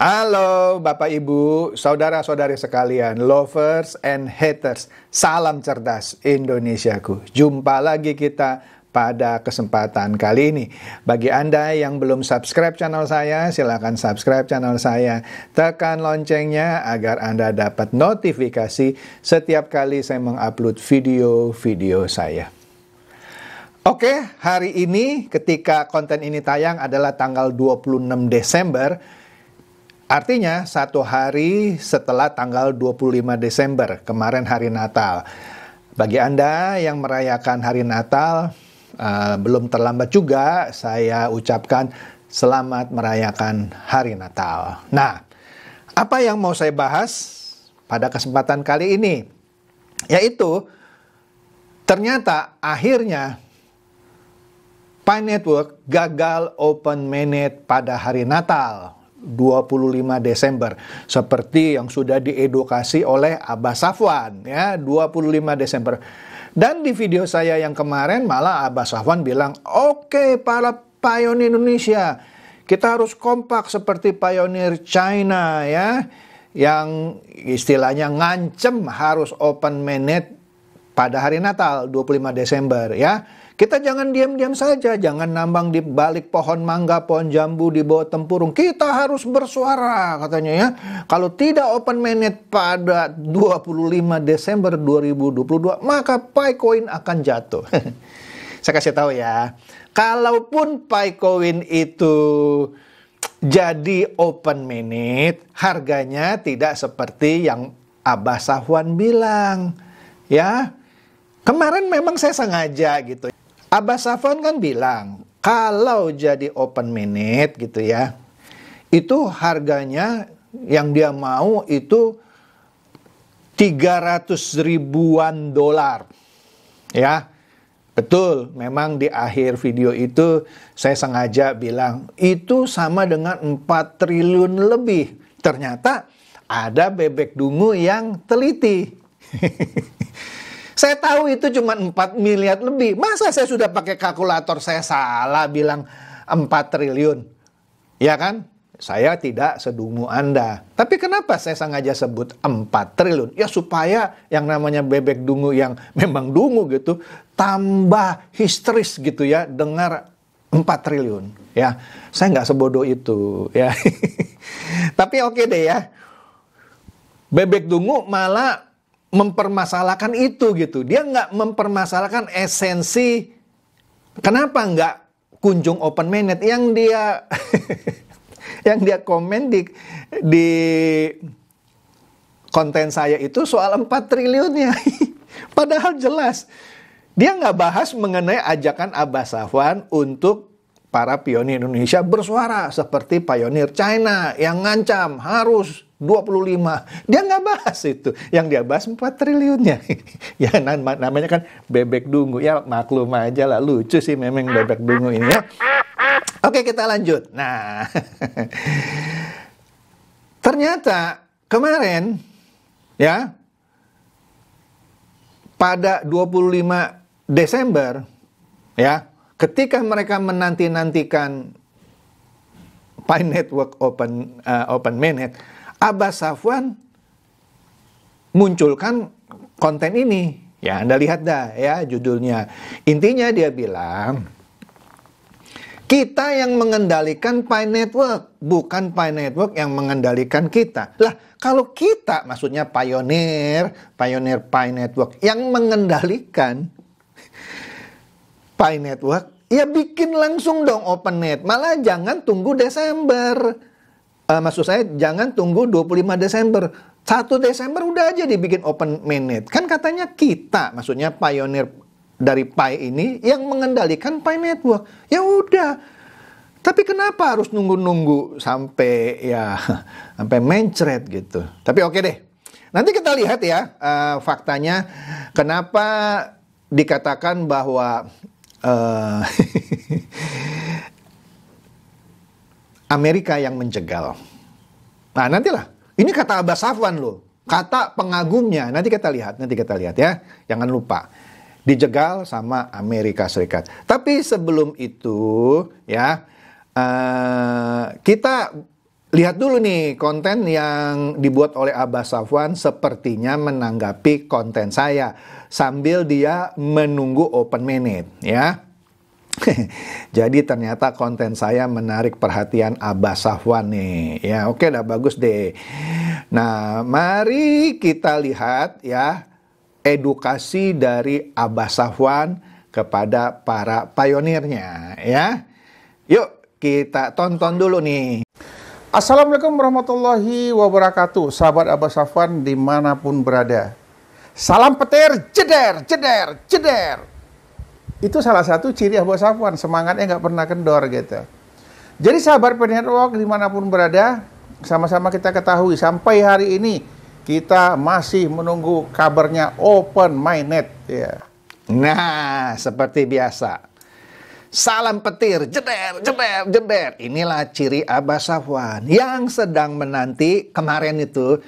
Halo Bapak Ibu, saudara-saudari sekalian, lovers and haters, salam cerdas Indonesiaku. Jumpa lagi kita pada kesempatan kali ini. Bagi Anda yang belum subscribe channel saya, silakan subscribe channel saya. Tekan loncengnya agar Anda dapat notifikasi setiap kali saya mengupload video-video saya. Oke, hari ini ketika konten ini tayang adalah tanggal 26 Desember. Artinya satu hari setelah tanggal 25 Desember, kemarin hari Natal. Bagi Anda yang merayakan hari Natal, belum terlambat juga saya ucapkan selamat merayakan hari Natal. Nah, apa yang mau saya bahas pada kesempatan kali ini? Yaitu, ternyata akhirnya Pi Network gagal open mainnet pada hari Natal 25 Desember, seperti yang sudah diedukasi oleh Abah Safwan ya, 25 Desember. Dan di video saya yang kemarin malah Abah Safwan bilang, "Oke, para pionir Indonesia, kita harus kompak seperti pionir China ya, yang istilahnya ngancem harus open mainnet pada hari Natal 25 Desember ya. Kita jangan diam-diam saja, jangan nambang di balik pohon mangga, pohon jambu, di bawah tempurung. Kita harus bersuara," katanya ya. "Kalau tidak open mainnet pada 25 Desember 2022, maka Picoin akan jatuh." Saya kasih tahu ya, kalaupun Picoin itu jadi open mainnet, harganya tidak seperti yang Abah Safwan bilang. Ya, kemarin memang saya sengaja gitu. Abah Safwan kan bilang, kalau jadi open mainnet gitu ya, itu harganya yang dia mau itu 300 ribuan dolar. Ya, betul, memang di akhir video itu saya sengaja bilang, itu sama dengan 4 triliun lebih. Ternyata ada bebek dungu yang teliti. Saya tahu itu cuma 4 miliar lebih. Masa saya sudah pakai kalkulator saya salah bilang 4 triliun? Ya kan? Saya tidak sedungu Anda. Tapi kenapa saya sengaja sebut 4 triliun? Ya supaya yang namanya bebek dungu yang memang dungu gitu, tambah histeris gitu ya, dengar 4 triliun. Ya, saya nggak sebodoh itu. Ya. Tapi oke deh ya. Bebek dungu malah mempermasalahkan itu gitu. Dia nggak mempermasalahkan esensi kenapa nggak kunjung open mainnet. Yang dia yang dia komen di konten saya itu soal 4 triliunnya. Padahal jelas dia nggak bahas mengenai ajakan Abah Safwan untuk para pionir Indonesia bersuara seperti pionir China yang ngancam harus 25. Dia nggak bahas itu. Yang dia bahas 4 triliunnya. Ya namanya kan bebek dungu. Ya maklum aja lah. Lucu sih memang bebek dungu ini ya. Oke, kita lanjut. Nah, ternyata kemarin ya, pada 25 Desember ya, ketika mereka menanti-nantikan Pi Network open mainnet, Abah Safwan munculkan konten ini. Ya, Anda lihat dah ya judulnya. Intinya dia bilang, kita yang mengendalikan Pi Network, bukan Pi Network yang mengendalikan kita. Lah, kalau kita, maksudnya pionir Pi Network yang mengendalikan Pi Network, ya bikin langsung dong open net. Malah jangan tunggu Desember. Maksud saya jangan tunggu 25 Desember. 1 Desember udah aja dibikin open mainnet. Kan katanya kita, maksudnya pionir dari Pi ini yang mengendalikan Pi Network. Ya udah. Tapi kenapa harus nunggu-nunggu sampai mencret gitu. Tapi oke deh. Nanti kita lihat ya faktanya kenapa dikatakan bahwa Amerika yang menjegal. Nah, nantilah. Ini kata Abah Safwan loh. Kata pengagumnya. Nanti kita lihat ya. Jangan lupa. Dijegal sama Amerika Serikat. Tapi sebelum itu ya, kita lihat dulu nih konten yang dibuat oleh Abah Safwan sepertinya menanggapi konten saya sambil dia menunggu open minute ya. Jadi ternyata konten saya menarik perhatian Abah Safwan nih. Ya, oke dah, bagus deh. Nah, mari kita lihat ya edukasi dari Abah Safwan kepada para pionirnya ya. Yuk kita tonton dulu nih. Assalamualaikum warahmatullahi wabarakatuh, sahabat Abah Safwan dimanapun berada. Salam petir, jeder, jeder, jeder. Itu salah satu ciri Abah Safwan, semangatnya nggak pernah kendor gitu. Jadi sahabat Network dimanapun berada, sama-sama kita ketahui sampai hari ini kita masih menunggu kabarnya Open Mainnet ya. Nah, seperti biasa. Salam petir, jeder, jeder, jeder. Inilah ciri Abah Safwan yang sedang menanti kemarin itu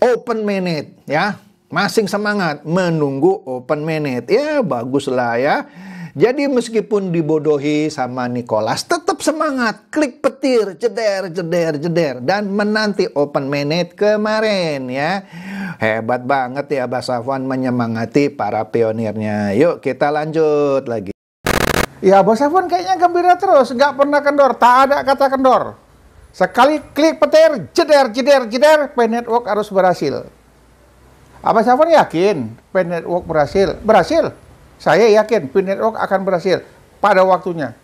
Open Minute ya. Masing semangat menunggu Open Minute. Ya, baguslah ya. Jadi meskipun dibodohi sama Nicholas, tetap semangat. Klik petir, jeder, jeder, jeder. Dan menanti Open Minute kemarin ya. Hebat banget ya Abah Safwan menyemangati para pionirnya. Yuk kita lanjut lagi. Ya, Abah Safwan kayaknya gembira terus, nggak pernah kendor, tak ada kata kendor. Sekali klik petir, jeder, jeder, jeder, Network harus berhasil. Abah Safwan yakin Network berhasil. Berhasil. Saya yakin Network akan berhasil pada waktunya.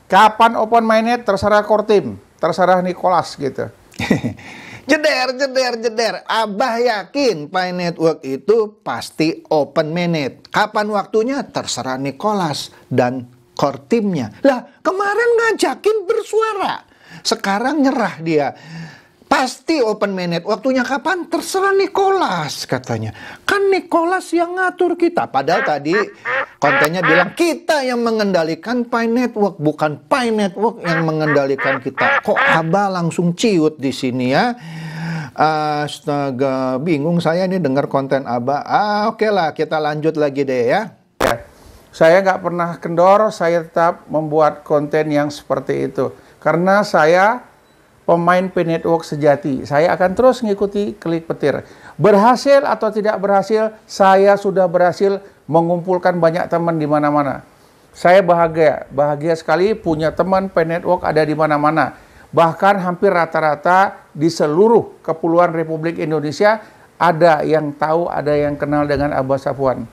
Kapan Open Mainnet terserah core team, terserah Nicholas gitu. Jeder, jeder, jeder. Abah yakin Network itu pasti Open Mainnet. Kapan waktunya terserah Nicholas dan core timnya. Lah, kemarin ngajakin bersuara. Sekarang nyerah dia. Pasti Open Mainnet. Waktunya kapan? Terserah Nicholas katanya. Kan Nicholas yang ngatur kita. Padahal tadi kontennya bilang kita yang mengendalikan Network, bukan Network yang mengendalikan kita. Kok Abah langsung ciut di sini ya? Astaga, bingung saya nih dengar konten Abah. Oke lah, kita lanjut lagi deh ya. Saya nggak pernah kendor, saya tetap membuat konten yang seperti itu. Karena saya pemain Network sejati. Saya akan terus mengikuti klik petir. Berhasil atau tidak berhasil, saya sudah berhasil mengumpulkan banyak teman di mana-mana. Saya bahagia sekali punya teman Network ada di mana-mana. Bahkan hampir rata-rata di seluruh kepulauan Republik Indonesia ada yang tahu, ada yang kenal dengan Abah Safwan.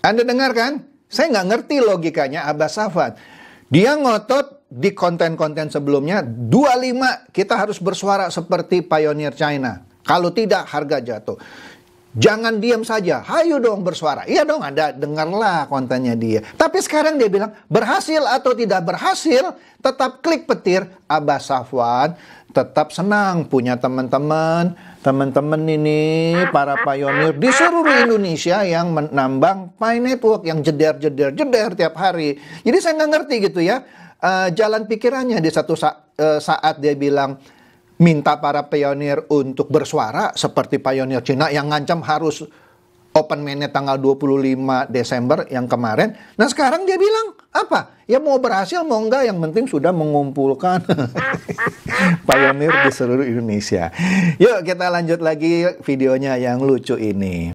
Anda dengar kan? Saya nggak ngerti logikanya Abah Safwan. Dia ngotot di konten-konten sebelumnya, 25 kita harus bersuara seperti pionir China. Kalau tidak, harga jatuh. Jangan diam saja, hayu dong bersuara. Iya dong, Anda dengarlah kontennya dia. Tapi sekarang dia bilang, berhasil atau tidak berhasil, tetap klik petir. Abah Safwan tetap senang punya teman-teman ini, para pionir di seluruh Indonesia yang menambang Network, yang jeder tiap hari. Jadi saya nggak ngerti gitu ya, jalan pikirannya di satu saat dia bilang, minta para pionir untuk bersuara seperti pionir Cina yang ngancam harus Open Mainnet tanggal 25 Desember yang kemarin. Nah sekarang dia bilang apa? Ya mau berhasil mau enggak, yang penting sudah mengumpulkan pionir di seluruh Indonesia. Yuk kita lanjut lagi videonya yang lucu ini.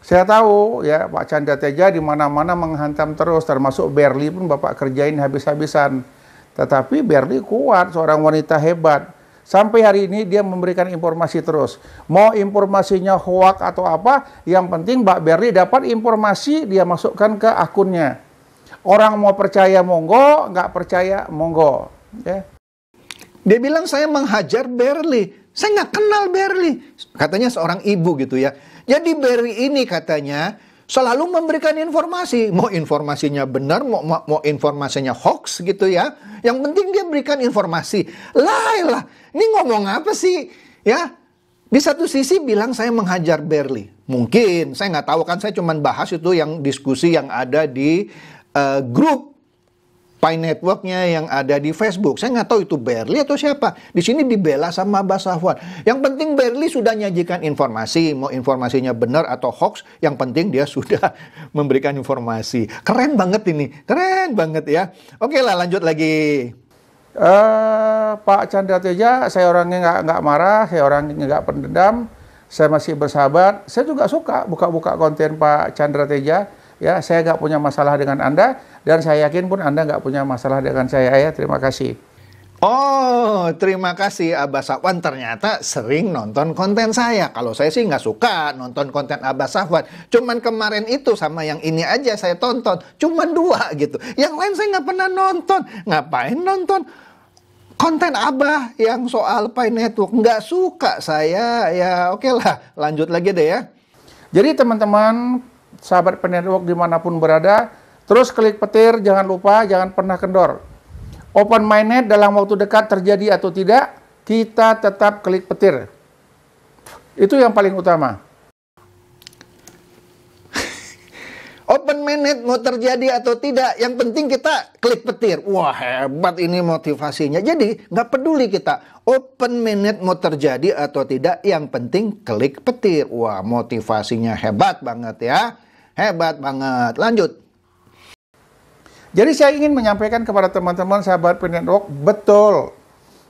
Saya tahu ya Pak Chandra Teja di mana-mana menghantam terus, termasuk Berli pun Bapak kerjain habis-habisan. Tetapi Berli kuat, seorang wanita hebat. Sampai hari ini dia memberikan informasi terus. Mau informasinya hoak atau apa, yang penting Mbak Berli dapat informasi, dia masukkan ke akunnya. Orang mau percaya monggo, nggak percaya monggo. Ya. Dia bilang saya menghajar Berli. Saya nggak kenal Berli. Katanya seorang ibu gitu ya. Jadi Berli ini katanya selalu memberikan informasi. Mau informasinya benar, mau informasinya hoax gitu ya. Yang penting dia berikan informasi. Lah, ini ngomong apa sih? Ya, di satu sisi bilang saya menghajar Berli. Mungkin, saya nggak tahu kan, saya cuma bahas itu yang diskusi yang ada di grup Network-nya yang ada di Facebook. Saya nggak tahu itu Berli atau siapa. Di sini dibela sama Abah Safwan. Yang penting Berli sudah nyajikan informasi. Mau informasinya benar atau hoax, yang penting dia sudah memberikan informasi. Keren banget ini. Keren banget ya. Oke lah, lanjut lagi. Pak Chandra Teja, saya orangnya nggak marah, saya orangnya nggak pendendam, saya masih bersahabat. Saya juga suka buka-buka konten Pak Chandra Teja. Ya, saya nggak punya masalah dengan Anda, dan saya yakin pun Anda nggak punya masalah dengan saya. Ya, terima kasih. Oh, terima kasih Abah Safwan, ternyata sering nonton konten saya. Kalau saya sih nggak suka nonton konten Abah Safwan. Cuman kemarin itu sama yang ini aja saya tonton. Cuman 2 gitu. Yang lain saya nggak pernah nonton. Ngapain nonton konten Abah yang soal Pi Network? Nggak suka saya. Ya oke lah, lanjut lagi deh ya. Jadi teman-teman, sahabat Pi Network dimanapun berada, terus klik petir, jangan lupa, jangan pernah kendor. Open mainnet dalam waktu dekat terjadi atau tidak, kita tetap klik petir. Itu yang paling utama. Open mainnet mau terjadi atau tidak, yang penting kita klik petir. Wah, hebat ini motivasinya. Jadi nggak peduli kita open mainnet mau terjadi atau tidak, yang penting klik petir. Wah, motivasinya hebat banget ya. Hebat banget. Lanjut. Jadi saya ingin menyampaikan kepada teman-teman sahabat Pi Network, betul,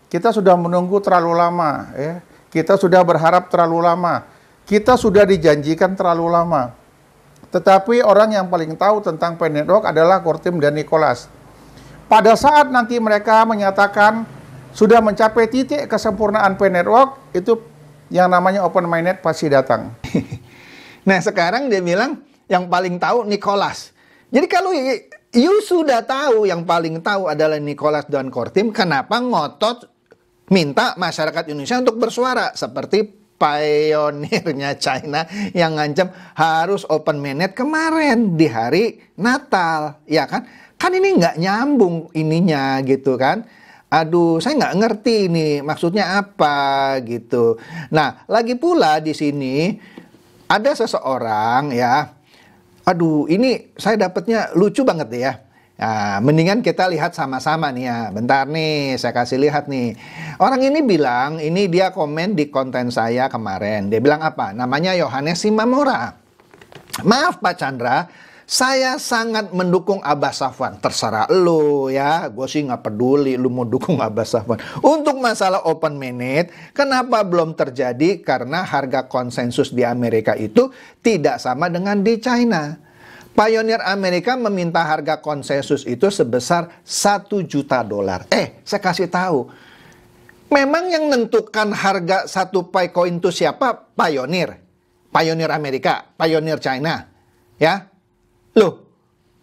kita sudah menunggu terlalu lama, ya. Kita sudah berharap terlalu lama, kita sudah dijanjikan terlalu lama. Tetapi orang yang paling tahu tentang Pi Network adalah Kortim dan Nicholas. Pada saat nanti mereka menyatakan sudah mencapai titik kesempurnaan Pi Network, itu yang namanya open mainnet pasti datang. Nah sekarang dia bilang yang paling tahu Nicholas. Jadi kalau you sudah tahu yang paling tahu adalah Nicholas dan Kortim, kenapa ngotot minta masyarakat Indonesia untuk bersuara? Seperti pionirnya China yang ngancam harus open mainnet kemarin di hari Natal, ya kan? Kan ini nggak nyambung ininya gitu kan? Aduh, saya nggak ngerti ini maksudnya apa gitu. Nah, lagi pula di sini ada seseorang ya. Aduh, ini saya dapatnya lucu banget deh ya. Nah, mendingan kita lihat sama-sama nih ya. Bentar nih, saya kasih lihat nih. Orang ini bilang, ini dia komen di konten saya kemarin. Dia bilang apa? Namanya Yohanes Simamora. Maaf Pak Chandra, saya sangat mendukung Abah Safwan. Terserah lu ya, gue sih nggak peduli lu mau dukung Abah Safwan. Untuk masalah open mainnet, kenapa belum terjadi? Karena harga konsensus di Amerika itu tidak sama dengan di China. Pionir Amerika meminta harga konsensus itu sebesar $1 juta. Saya kasih tahu. Memang yang menentukan harga satu Picoin itu siapa? Pionir. Pionir Amerika, pionir China. Ya. Loh,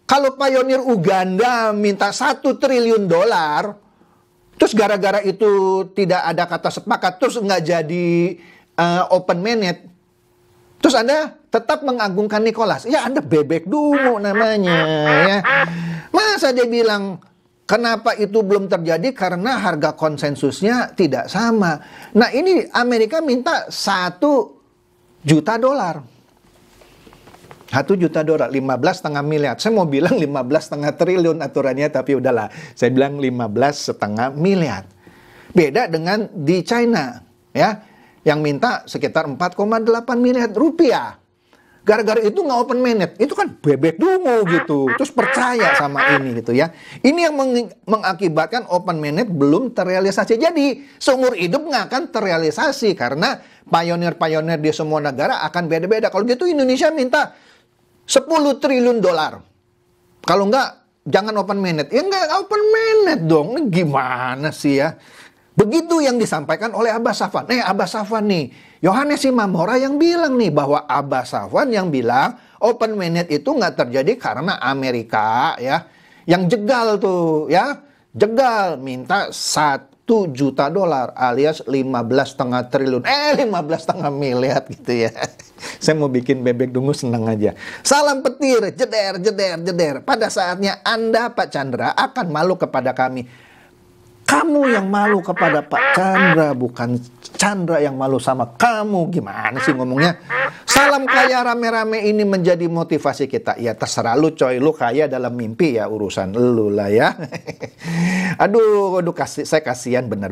kalau pionir Uganda minta $1 triliun, terus gara-gara itu tidak ada kata sepakat, terus nggak jadi open mainnet, terus Anda tetap mengagungkan Nicholas. Ya, Anda bebek dulu namanya. Ya. Masa dia bilang, kenapa itu belum terjadi? Karena harga konsensusnya tidak sama. Nah, ini Amerika minta $1 juta. $1 juta, 15,5 miliar. Saya mau bilang 15,5 triliun aturannya, tapi udahlah. Saya bilang 15,5 miliar. Beda dengan di China, ya, yang minta sekitar 4,8 miliar rupiah. Gara-gara itu nggak open mainnet, itu kan bebek dungu gitu. Terus percaya sama ini gitu ya. Ini yang mengakibatkan open mainnet belum terrealisasi. Jadi seumur hidup nggak akan terrealisasi karena pionir-pionir di semua negara akan beda-beda. Kalau gitu Indonesia minta $10 triliun. Kalau enggak, jangan open mainnet. Ya enggak open mainnet dong. Ini gimana sih ya? Begitu yang disampaikan oleh Abah Safwan. Abah Safwan nih, Yohanes Simamora yang bilang nih bahwa Abah Safwan yang bilang open mainnet itu nggak terjadi karena Amerika ya, yang jegal tuh ya, jegal minta $1 juta alias 15,5 triliun. 15,5 miliar gitu ya. Saya mau bikin bebek dungu senang aja. Salam petir, jeder, jeder, jeder. Pada saatnya Anda, Pak Chandra, akan malu kepada kami. Kamu yang malu kepada Pak Chandra, bukan Chandra yang malu sama kamu. Gimana sih ngomongnya? Salam kaya rame-rame ini menjadi motivasi kita. Ya terserah lu coy, lu kaya dalam mimpi ya, urusan lu lah ya. Aduh, saya kasihan bener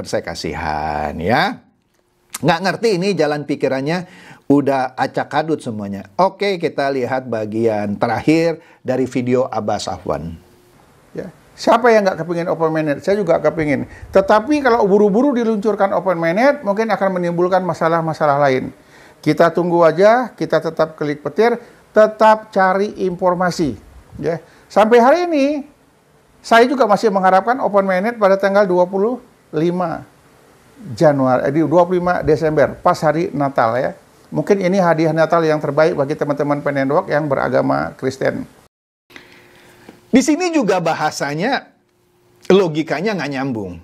saya kasihan ya. Nggak ngerti ini jalan pikirannya, udah acak adut semuanya. Oke, kita lihat bagian terakhir dari video Abah Safwan. Ya. Siapa yang nggak kepingin open mainnet? Saya juga kepingin. Tetapi kalau buru-buru diluncurkan open mainnet, mungkin akan menimbulkan masalah-masalah lain. Kita tunggu aja, kita tetap klik petir, tetap cari informasi. Ya. Sampai hari ini, saya juga masih mengharapkan open mainnet pada tanggal 25 Desember, pas hari Natal ya. Mungkin ini hadiah Natal yang terbaik bagi teman-teman Pen Network yang beragama Kristen. Di sini juga bahasanya, logikanya nggak nyambung.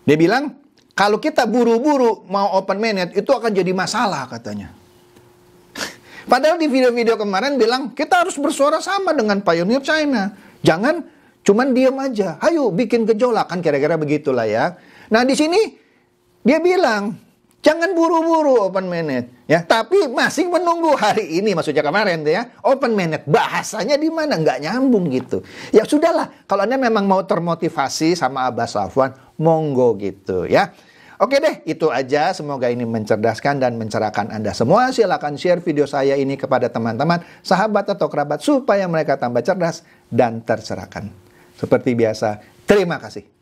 Dia bilang, kalau kita buru-buru mau open mainnet, itu akan jadi masalah katanya. Padahal di video-video kemarin bilang, kita harus bersuara sama dengan Pioneer China. Jangan cuman diam aja. Ayo bikin gejolak, kan kira-kira begitulah ya. Nah di sini, dia bilang, jangan buru-buru open mainnet, ya. Tapi masih menunggu hari ini, maksudnya kemarin tuh ya. Open mainnet, bahasanya di mana? Nggak nyambung gitu. Ya sudahlah, kalau Anda memang mau termotivasi sama Abbas Safwan, monggo gitu ya. Oke deh, itu aja. Semoga ini mencerdaskan dan mencerahkan Anda semua. Silakan share video saya ini kepada teman-teman, sahabat atau kerabat supaya mereka tambah cerdas dan tercerahkan. Seperti biasa, terima kasih.